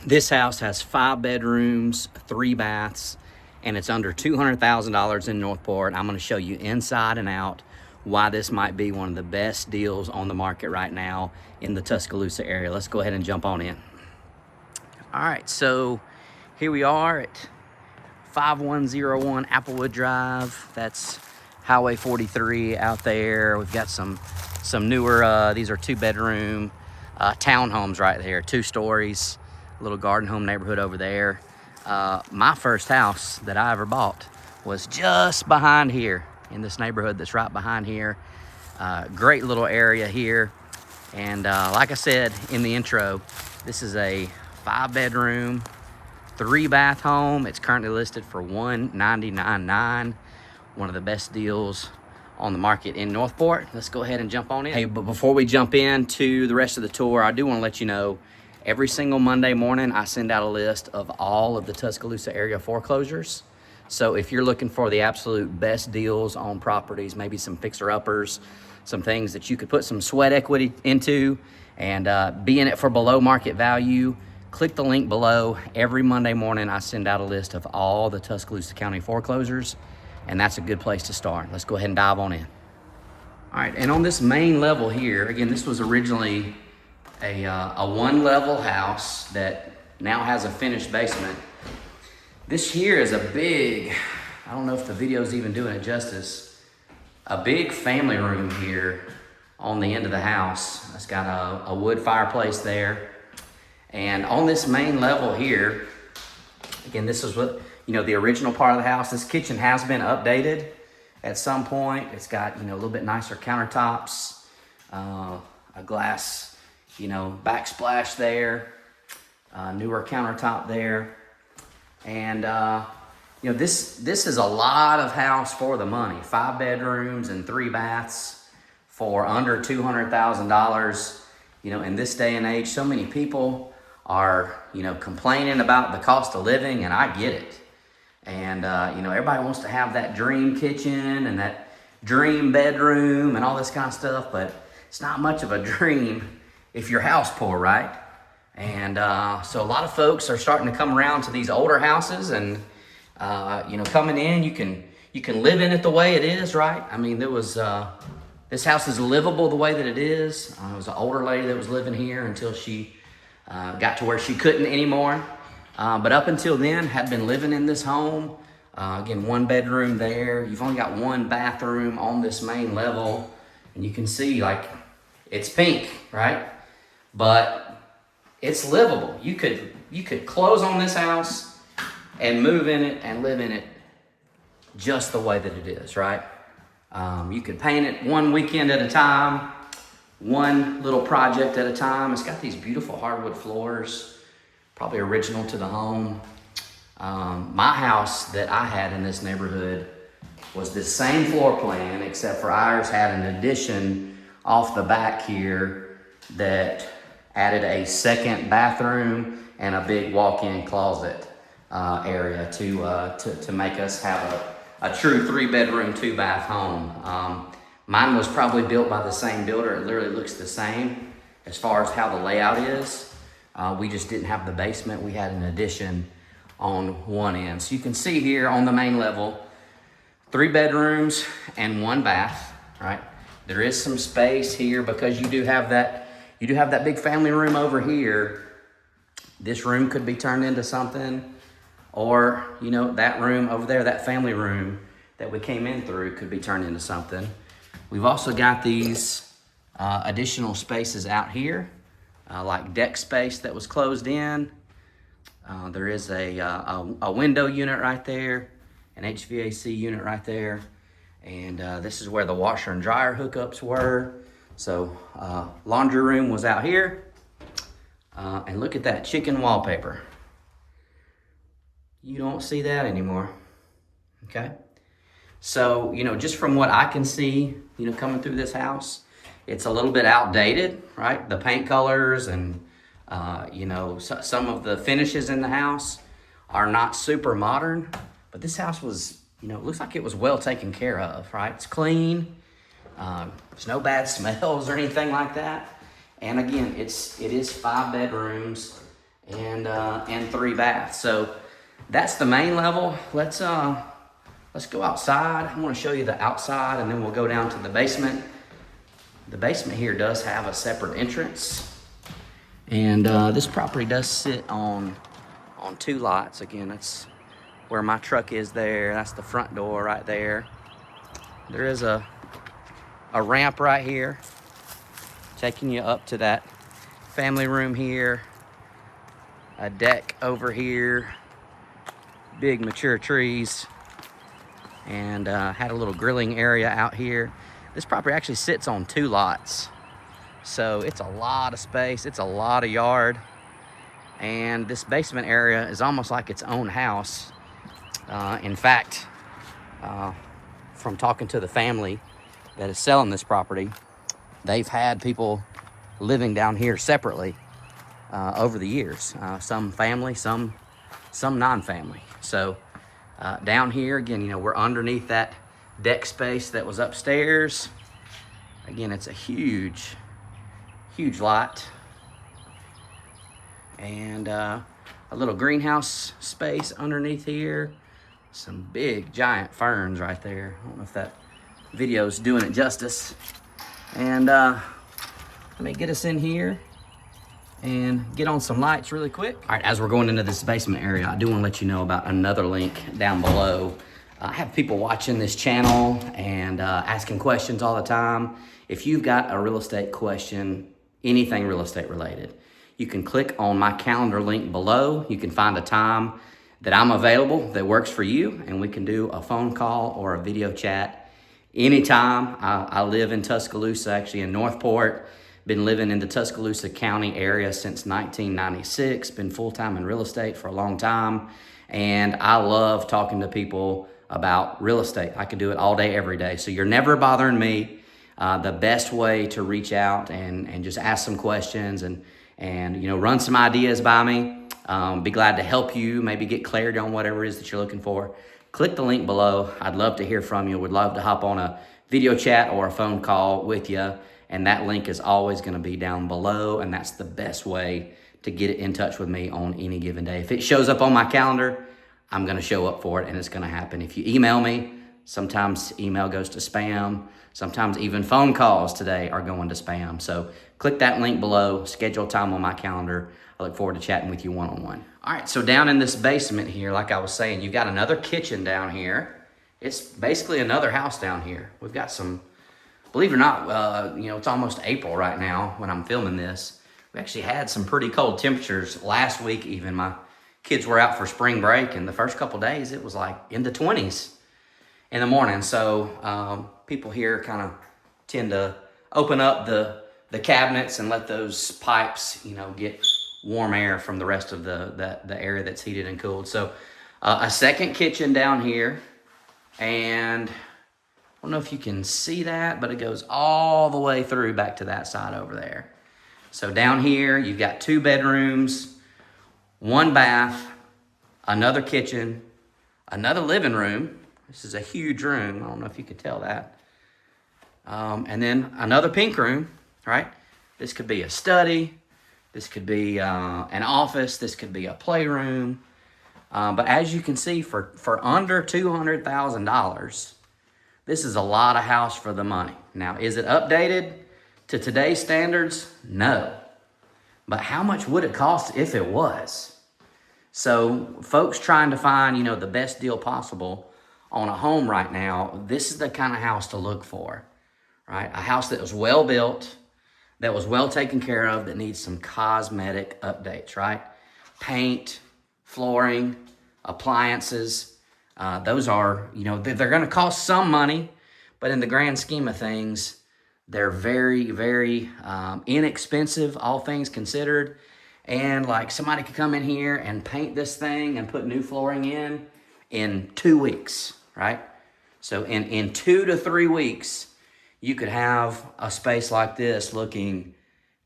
This house has 5 bedrooms, 3 baths, and it's under $200,000 in Northport. I'm going to show you inside and out why this might be one of the best deals on the market right now in the Tuscaloosa area. Let's go ahead and jump on in. All right, so here we are at 5101 Applewood Drive. That's Highway 43 out there. We've got some newer, these are 2-bedroom townhomes right there, 2 stories. Little garden home neighborhood over there. My first house that I ever bought was just behind here in this neighborhood that's right behind here. Great little area here. And like I said in the intro, this is a 5-bedroom, 3-bath home. It's currently listed for $199.9. One of the best deals on the market in Northport. Let's go ahead and jump on in. Hey, but before we jump into the rest of the tour, I do want to let you know every single Monday morning, I send out a list of all of the Tuscaloosa area foreclosures. So if you're looking for the absolute best deals on properties, maybe some fixer-uppers, some things that you could put some sweat equity into and be in it for below market value, click the link below. Every Monday morning, I send out a list of all the Tuscaloosa County foreclosures, and that's a good place to start. Let's go ahead and dive on in. All right, and on this main level here, again, this was originally a 1-level house that now has a finished basement. This here is a big, I don't know if the video's even doing it justice, a big family room here on the end of the house. It's got a wood fireplace there. And on this main level here, again, this is what, the original part of the house. This kitchen has been updated at some point. It's got, a little bit nicer countertops, a glass backsplash there, newer countertop there. And, this is a lot of house for the money. 5 bedrooms and 3 baths for under $200,000. In this day and age, so many people are, complaining about the cost of living, and I get it. And, everybody wants to have that dream kitchen and that dream bedroom and all this kind of stuff, but it's not much of a dream if you're house poor, right? And so a lot of folks are starting to come around to these older houses, and coming in, you can live in it the way it is, right? I mean, this house is livable the way that it is. It was an older lady that was living here until she got to where she couldn't anymore. But up until then, had been living in this home. Again, 1 bedroom there. You've only got 1 bathroom on this main level, and you can see it's pink, right? But it's livable. You could close on this house and move in it and live in it just the way that it is, right? You could paint it 1 weekend at a time, 1 little project at a time. It's got these beautiful hardwood floors, probably original to the home. My house that I had in this neighborhood was the same floor plan, except for ours had an addition off the back here that added a 2nd bathroom and a big walk-in closet area to make us have a true 3-bedroom, 2-bath home. Mine was probably built by the same builder. It literally looks the same as far as how the layout is. We just didn't have the basement. We had an addition on one end. So you can see here on the main level, 3 bedrooms and 1 bath, right? There is some space here because you do have that big family room over here. This room could be turned into something, or that room over there, that family room that we came in through, could be turned into something. We've also got these additional spaces out here, like deck space that was closed in. There is a window unit right there, an HVAC unit right there. And this is where the washer and dryer hookups were. So laundry room was out here. And look at that chicken wallpaper. You don't see that anymore, okay? So, just from what I can see, coming through this house, it's a little bit outdated, right? The paint colors and, some of the finishes in the house are not super modern, but this house was, it looks like it was well taken care of, right? It's clean. There's no bad smells or anything like that. And again, it is 5 bedrooms and 3 baths. So that's the main level. Let's go outside. I want to show you the outside, and then we'll go down to the basement. The basement here does have a separate entrance, and this property does sit on 2 lots. Again, that's where my truck is there. That's the front door right there. There is a ramp right here taking you up to that family room here. A deck over here, big mature trees, and had a little grilling area out here. This property actually sits on 2 lots, so it's a lot of space, it's a lot of yard, and this basement area is almost like its own house. In fact, from talking to the family that is selling this property, they've had people living down here separately over the years. Some family, some non-family. So down here, again, we're underneath that deck space that was upstairs. Again, it's a huge lot. And a little greenhouse space underneath here. Some big, giant ferns right there. I don't know if that video's doing it justice. And let me get us in here and get on some lights really quick. All right, as we're going into this basement area, I do want to let you know about another link down below. I have people watching this channel and asking questions all the time. If you've got a real estate question, anything real estate related, you can click on my calendar link below. You can find a time that I'm available that works for you, and we can do a phone call or a video chat anytime. I live in Tuscaloosa, actually in Northport. Been living in the Tuscaloosa County area since 1996. Been full-time in real estate for a long time. And I love talking to people about real estate. I could do it all day, every day. So you're never bothering me. The best way to reach out and just ask some questions and run some ideas by me. Be glad to help you, maybe get clarity on whatever it is that you're looking for. Click the link below. I'd love to hear from you. Would love to hop on a video chat or a phone call with you. And that link is always going to be down below. And that's the best way to get in touch with me on any given day. If it shows up on my calendar, I'm going to show up for it, and it's going to happen. If you email me, sometimes email goes to spam. Sometimes even phone calls today are going to spam. So click that link below, schedule time on my calendar. I look forward to chatting with you one-on-one. All right, so down in this basement here, like I was saying, you've got another kitchen down here. It's basically another house down here. We've got some, believe it or not, it's almost April right now when I'm filming this. We actually had some pretty cold temperatures last week even. My kids were out for spring break, and the first couple days it was like in the 20s in the morning. So people here kind of tend to open up the cabinets and let those pipes, get warm air from the rest of the area that's heated and cooled. So a second kitchen down here, and I don't know if you can see that, but it goes all the way through back to that side over there. So down here, you've got 2 bedrooms, 1 bath, another kitchen, another living room. This is a huge room. I don't know if you could tell that. And then another pink room, right? This could be a study. This could be an office. This could be a playroom. But as you can see, for under $200,000, this is a lot of house for the money. Now, is it updated to today's standards? No. But how much would it cost if it was? So folks trying to find, the best deal possible on a home right now, this is the kind of house to look for, right? A house that was well built, that was well taken care of, that needs some cosmetic updates, right? Paint, flooring, appliances. Those are, they're going to cost some money, but in the grand scheme of things, they're very, very inexpensive, all things considered. And like somebody could come in here and paint this thing and put new flooring in 2 weeks, right? So in 2 to 3 weeks, you could have a space like this looking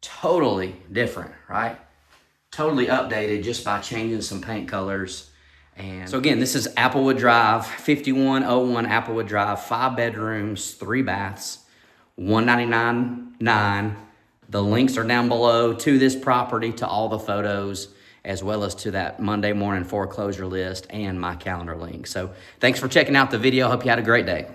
totally different, right? Totally updated just by changing some paint colors. And so again, this is Applewood Drive, 5101 Applewood Drive, 5 bedrooms, 3 baths, $199,900. The links are down below to this property, to all the photos, as well as to that Monday morning foreclosure list and my calendar link. So thanks for checking out the video. Hope you had a great day.